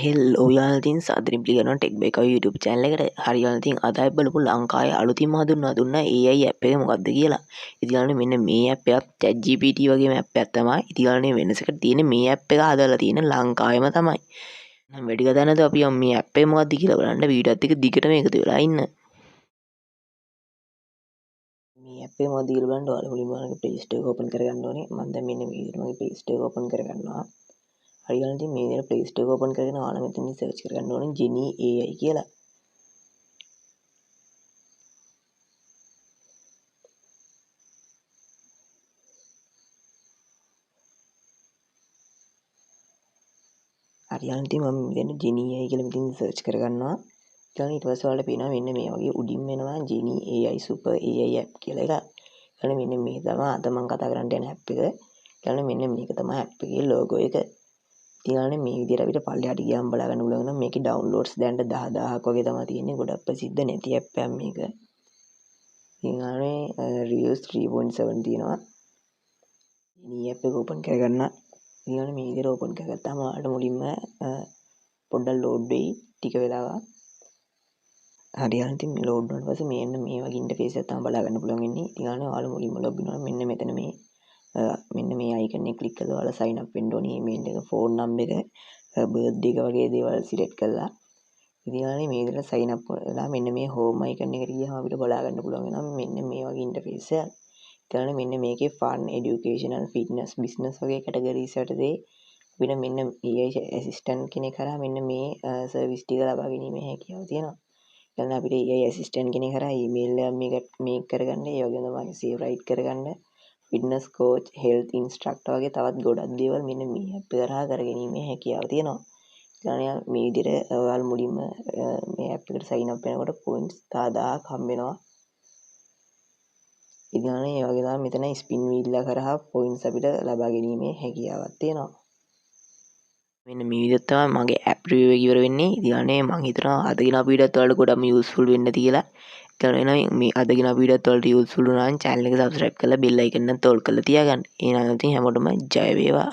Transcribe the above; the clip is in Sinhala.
හෙල්ලෝ යාළුවෝ ඉතින් සාදරයෙන් පිළිගන්නවා ටෙක් බේකර් YouTube channel එකට. හරි යාළුවෝ ඉතින් අද අපි බලමු ලංකාවේ අලුතින්ම හඳුන්වා දුන්න AI app එක මොකක්ද කියලා. ඉතින් යාළුවනේ මෙන්න මේ app එකත් ChatGPT වගේම app එකක් තමයි. ඉතින් යාළුවනේ වෙනසකට තියෙන්නේ මේ app එක හදලා තියෙන්නේ ලංකාවෙම තමයි. නම් වැඩි කතා නැතුව අපි මේ app එක මොකක්ද කියලා බලන්න වීඩියෝත් එක දිගටම එකතු වෙලා ඉන්න. මේ app එක මොකක්ද කියලා බලන්න ඔයාලා මුලින්ම Play Store එක open කරගන්න ඕනේ. මම දැන් මෙන්න මේ විදිහට මගේ Play Store එක open කරගන්නවා. හරියට ඉතින් මේ විදිහට Play Store එක open කරගෙන ඔයාලා මෙතනින් search කරගන්න ඕනේ Genie AI කියලා. හරියට ඉතින් මම මෙතන Genie AI කියලා මෙතන search කරගන්නවා. ඊට පස්සේ ඔයාලට පේනවා මෙන්න මේ වගේ උඩින් වෙනවා Genie AI Super AI app කියලා එකක්. ඊළඟ මෙන්න මේ තමයි අද මම කතා කරන්න යන app එක. ඊළඟ මෙන්න මේක තමයි app එකේ logo එක. ඊළඟ මේ විදිහට අපිට පල්ලෙහාට ගියාම බලා ගන්න පුළුවන් නම් මේකේ downloads දැන්ට 10000ක් වගේ තමයි තියෙන්නේ. ගොඩක් ප්‍රසිද්ධ නැති app එකක් මේක. ඊළඟ reviews 3.7 තියෙනවා. මේ app එක open කරගන්න. ඊළඟ මේ විදිහට open කරගත්තාම ඔයාලට මුලින්ම පොඩ්ඩක් load වෙයි ටික වෙලාවක්. හරියට ඉතින් load වුණාට පස්සේ මෙන්න මේ වගේ ඉන්ටර්ෆේස් එකක් තමයි බලා ගන්න පුළුවන් වෙන්නේ. ඊළඟ ඔයාලා මුලින්ම login වෙනවා මෙන්න මෙතන මෙන්න මේ icon එක ක්ලික් කරලා ඔයාලා sign up වෙන්න ඕනේ. email එක, phone number එක, birthday එක වගේ දේවල් select කරලා. ඉතින් මේ විදිහට sign up වෙලා මෙන්න මේ home icon එකට ගියාම අපිට බලා ගන්න පුළුවන් වෙනවා මෙන්න මේ වගේ ඉන්ටර්ෆේස් එකක්. ඊළඟ මෙන්න මේකේ fun, educational, fitness, business වගේ categories යටතේ අපිට මෙන්න AI assistant කෙනෙක් කරා මෙන්න මේ service ටික ලබා ගැනීමේ හැකියාව තියෙනවා. ඊළඟ අපිට AI assistant කෙනෙක් කරා email එකක් මේක කරගන්න, ඒ වගේම තමයි save write කරගන්න, fitness coach, health instructor වගේ තවත් ගොඩක් දේවල් මෙන්න මේ app එක කරා කරගැනීමේ හැකියාව තියෙනවා. ඊළඟ මේ විදිහට ඔයාලා මුලින්ම මේ app එකට sign up වෙනකොට points 10000ක් හම්බ වෙනවා. ඉතින් ඒ වගේ තමයි මෙතන spin wheel එක කරා points අපිට ලබා ගැනීමේ හැකියාවක් තියෙනවා. මෙන්න මේ විදිහට තමයි මගේ app review එක ඉවර වෙන්නේ. ඉතින් මම හිතනවා අදගෙන අපේ වීඩියෝත් වලට ගොඩක්ම useful වෙන්න කියලා. ඉතින් මේ අදගෙන අපේ වීඩියෝත් වලට useful වුණා නම් channel එක subscribe කරලා bell icon එක තෝල් කරලා තියාගන්න. එහෙනම් ඉතින් හැමෝටම ජය වේවා.